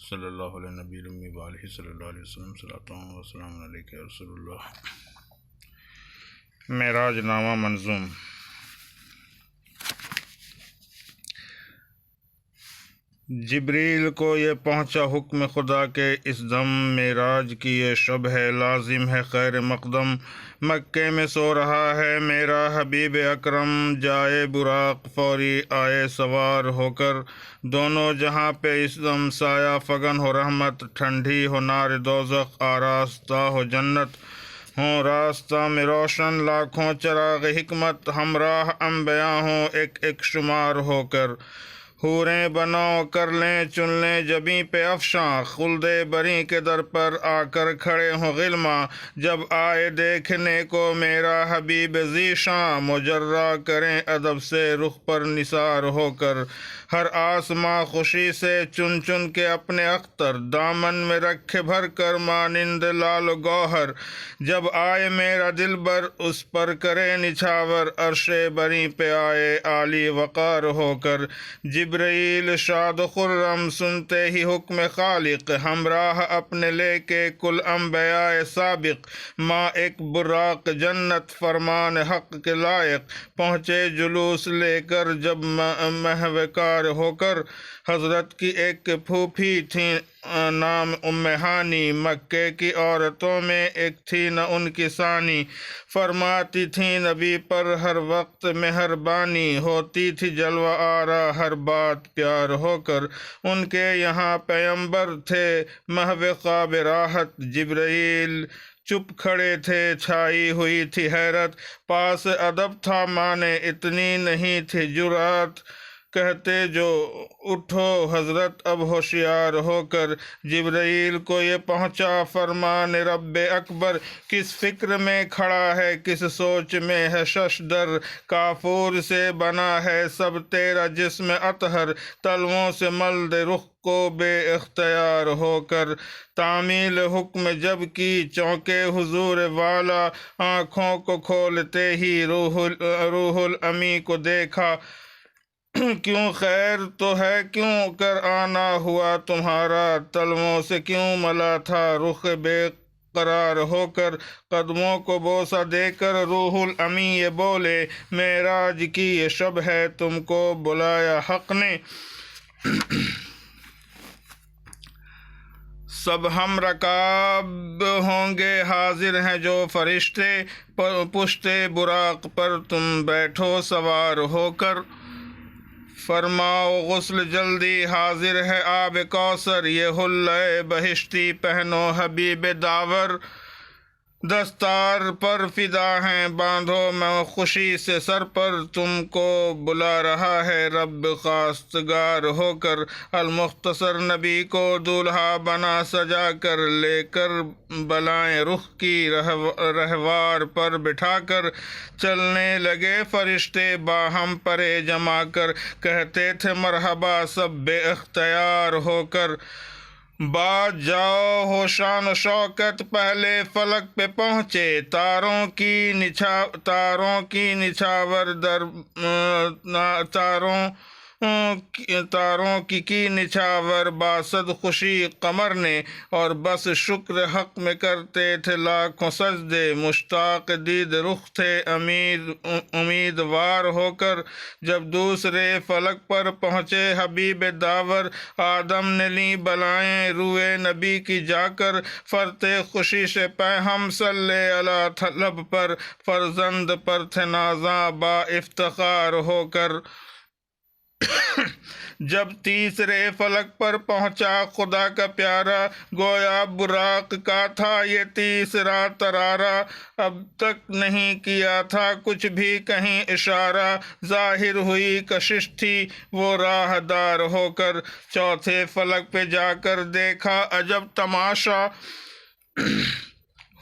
صلی اللہ علیہ نبی الامی وآلہ صلی اللہ علیہ وسلم صلاۃ و سلام علیک یا رسول اللہ۔ معراج نامہ منظوم۔ جبریل کو یہ پہنچا حکم خدا کے اس دم، معراج کی یہ شب ہے لازم ہے خیر مقدم۔ مکے میں سو رہا ہے میرا حبیب اکرم، جائے براق فوری آئے سوار ہو کر۔ دونوں جہاں پہ اس دم سایہ فگن ہو رحمت، ٹھنڈی ہو نار دوزخ آراستہ ہو جنت۔ ہوں راستہ میں روشن لاکھوں چراغ حکمت، ہمراہ انبیاء ہوں ایک ایک شمار ہو کر۔ حوریں بناؤ کر لیں چن لیں جبیں پہ افشاں، خلد بری کے در پر آ کر کھڑے ہوں غلما۔ جب آئے دیکھنے کو میرا حبیب ذیشاں، مجرہ کریں ادب سے رخ پر نثار ہو کر۔ ہر آسماں خوشی سے چن چن کے اپنے اختر، دامن میں رکھے بھر کر مانند لال و گوہر۔ جب آئے میرا دلبر اس پر کرے نچھاور، عرش بری پہ آئے عالی وقار ہو کر۔ جبرائیل شاد و خرم سنتے ہی حکم خالق، ہمراہ اپنے لے کے کل انبیاء سابق۔ ماں ایک براق جنت فرمان حق کے لائق، پہنچے جلوس لے کر جب مہوکار ہو کر۔ حضرت کی ایک پھوپھی تھی نام ام ہانی، مکے کی عورتوں میں ایک تھی نہ ان کی ثانی۔ فرماتی تھی نبی پر ہر وقت مہربانی، ہوتی تھی جلوہ آرا ہر بات پیار ہو کر۔ ان کے یہاں پیمبر تھے محو خواب راحت، جبرائیل چپ کھڑے تھے چھائی ہوئی تھی حیرت۔ پاس ادب تھا مانے اتنی نہیں تھی جرأت، کہتے جو اٹھو حضرت اب ہوشیار ہو کر۔ جبرائیل کو یہ پہنچا فرمان رب اکبر، کس فکر میں کھڑا ہے کس سوچ میں ہے ششدر۔ کافور سے بنا ہے سب تیرا جسم اطہر، تلووں سے مل دے رخ کو بے اختیار ہو کر۔ تعمیل حکم جب کی چونکے حضور والا، آنکھوں کو کھولتے ہی روح الامی کو دیکھا۔ کیوں خیر تو ہے کیوں کر آنا ہوا تمہارا، تلووں سے کیوں ملا تھا رخ بے قرار ہو کر۔ قدموں کو بوسہ دے کر روح الامی یہ بولے، معراج کی یہ شب ہے تم کو بلایا حق نے۔ سب ہم رکاب ہوں گے حاضر ہیں جو فرشتے، پشتے براق پر تم بیٹھو سوار ہو کر۔ فرماؤ غسل جلدی حاضر ہے آب کوثر، یہ حلۂ بہشتی پہنو حبیب داور۔ دستار پر فدا ہیں باندھو میں خوشی سے سر پر، تم کو بلا رہا ہے رب خواستگار ہو کر۔ المختصر نبی کو دولہا بنا سجا کر، لے کر بلائیں رخ کی رہوار پر بٹھا کر۔ چلنے لگے فرشتے باہم پرے جما کر، کہتے تھے مرحبا سب بے اختیار ہو کر۔ بعد جاؤ ہو شان و شوکت پہلے فلک پہ پہنچے، تاروں کی نچھاور تاروں کی نچھاور باسد خوشی قمر نے، اور بس شکر حق میں کرتے تھے لاکھوں سجدے۔ مشتاق دید رخ تھے امیدوار ہو کر، جب دوسرے فلک پر پہنچے حبیب داور۔ آدم نے لی بلائیں روئے نبی کی جا کر، فرتے خوشی سے پیہم صلی علی لب پر، فرزند پر تھے نازاں با افتخار ہو کر۔ جب تیسرے فلک پر پہنچا خدا کا پیارا، گویا براق کا تھا یہ تیسرا ترارا۔ اب تک نہیں کیا تھا کچھ بھی کہیں اشارہ، ظاہر ہوئی کشش تھی وہ راہ دار ہو کر۔ چوتھے فلک پہ جا کر دیکھا عجب تماشا،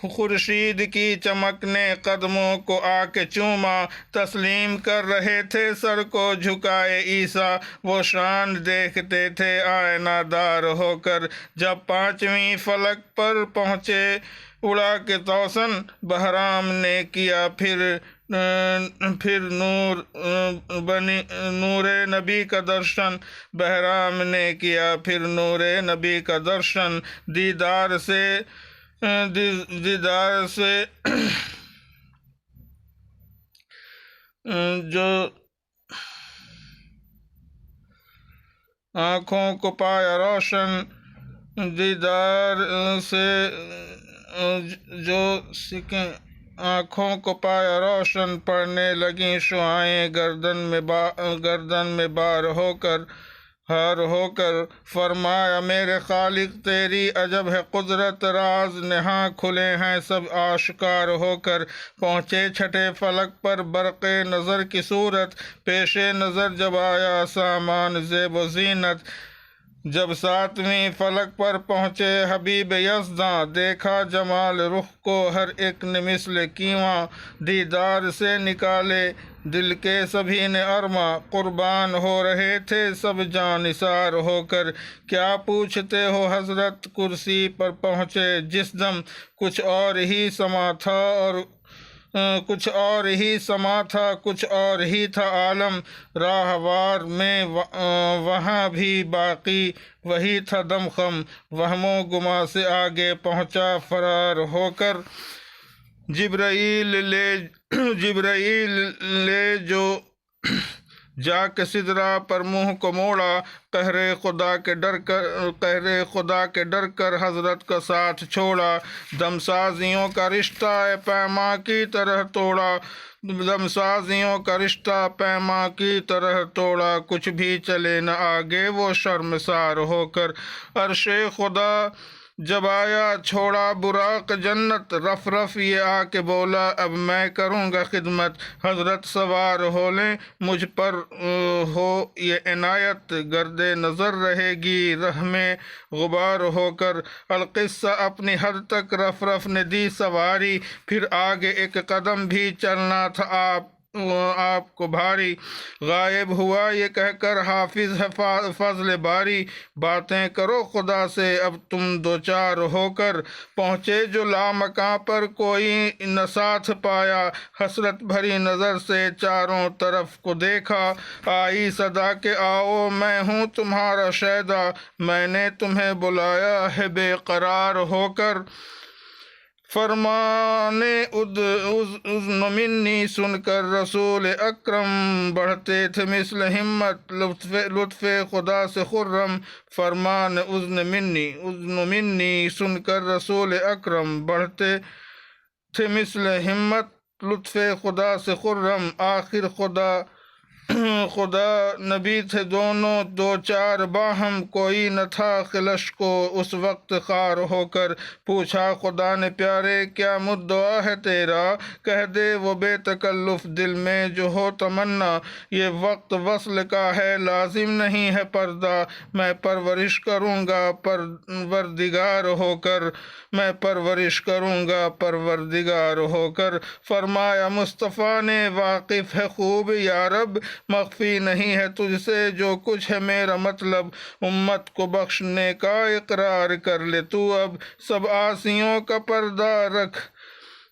خورشید کی چمک نے قدموں کو آ کے چوما۔ تسلیم کر رہے تھے سر کو جھکائے عیسیٰ، وہ شان دیکھتے تھے آئینہ دار ہو کر۔ جب پانچویں فلک پر پہنچے اڑا کے توسن، بہرام نے کیا پھر پھر نور نبی کا درشن بہرام نے کیا، پھر نور نبی کا درشن دیدار سے جو آنکھوں کو پایا روشن، دیدار سے جو سکیں آنکھوں کو پایا روشن، پڑنے لگیں شعائیں گردن میں بار ہو کر ہار ہو کر، فرمایا میرے خالق تیری عجب ہے قدرت، راز نہاں کھلے ہیں سب آشکار ہو کر، پہنچے چھٹے فلک پر برق نظر کی صورت، پیش نظر جب آیا سامان زیب و زینت، جب ساتویں فلک پر پہنچے حبیب یزداں، دیکھا جمال رخ کو ہر ایک نے مثل کیواں، دیدار سے نکالے دل کے سبھی نے ارماں، قربان ہو رہے تھے سب جاں نثار ہو کر، کیا پوچھتے ہو حضرت کرسی پر پہنچے جس دم، کچھ اور ہی سما تھا کچھ اور ہی تھا عالم، راہوار میں وہاں بھی باقی وہی تھا دم خم، وہم و گما سے آگے پہنچا فرار ہو کر، جبرائیل لے جو جا کے سدرا پر منہ کو موڑا، قہر خدا کے ڈر کر حضرت کا ساتھ چھوڑا، دمسازیوں کا رشتہ پیما کی طرح توڑا، کچھ بھی چلے نہ آگے وہ شرمسار ہو کر، عرش خدا جب آیا چھوڑا براق جنت، رف یہ آ کے بولا اب میں کروں گا خدمت، حضرت سوار ہو لیں مجھ پر ہو یہ عنایت، گرد نظر رہے گی رہ میں غبار ہو کر، القصہ اپنی حد تک رف نے دی سواری، پھر آگے ایک قدم بھی چلنا تھا آپ کو بھاری، غائب ہوا یہ کہہ کر حافظ ہے فضل باری، باتیں کرو خدا سے اب تم دوچار ہو کر، پہنچے جو لامکاں پر کوئی نہ ساتھ پایا، حسرت بھری نظر سے چاروں طرف کو دیکھا، آئی صدا کہ آؤ میں ہوں تمہارا شیدا، میں نے تمہیں بلایا ہے بے قرار ہو کر، فرمانے اذن منی سن کر رسول اکرم، بڑھتے تھے مثل ہمت لطف خدا سے خرم، فرمان اذن منی سن کر رسول اکرم، بڑھتے تھے مثل ہمت لطف خدا سے خرم، آخر خدا نبی تھے دونوں دو چار باہم، کوئی نہ تھا خلش کو اس وقت خار ہو کر، پوچھا خدا نے پیارے کیا مدعا ہے تیرا، کہہ دے وہ بے تکلف دل میں جو ہو تمنا، یہ وقت وصل کا ہے لازم نہیں ہے پردہ، میں پرورش کروں گا پروردگار ہو کر، فرمایا مصطفیٰ نے واقف ہے خوب یا رب، مخفی نہیں ہے تجھ سے جو کچھ ہے میرا مطلب، امت کو بخشنے کا اقرار کر لے تو اب، سب آسیوں کا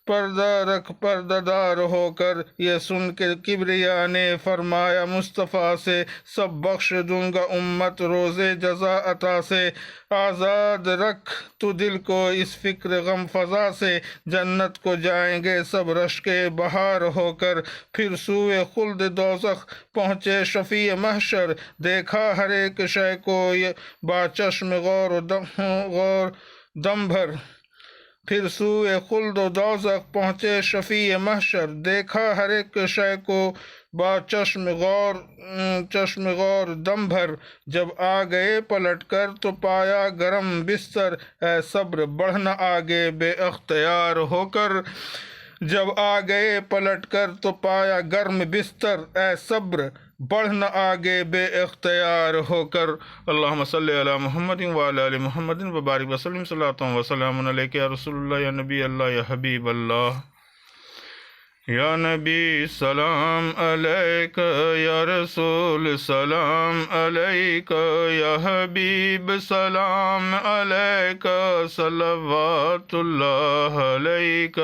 پردہ دار ہو کر، یہ سن کے کبریا نے فرمایا مصطفیٰ سے، سب بخش دوں گا امت روز جزا عطا سے، آزاد رکھ تو دل کو اس فکر غم فضا سے، جنت کو جائیں گے سب رشک بہار ہو کر، پھر سوئے خلد دوزخ پہنچے شفیع محشر، دیکھا ہر ایک شے کو با چشم غور دم بھر، پھر سوئے خلد و دوزخ پہنچے شفیع محشر، دیکھا ہر ایک شے کو با چشم غور دم بھر، جب آ گئے پلٹ کر تو پایا گرم بستر، اے صبر بڑھنا آگے بے اختیار ہو کر، جب آ گئے پلٹ کر تو پایا گرم بستر، اے صبر بڑھنا آگے بے اختیار ہو کر، اللہم صلی علی محمد وعلی آل محمد وبارک وسلم، صلاۃ و سلام علیک یا رسول اللہ یا نبی اللہ یا حبیب اللہ، یا نبی سلام علیک یا رسول سلام علیک یا حبیب سلام علیک، صلوات اللہ علیک۔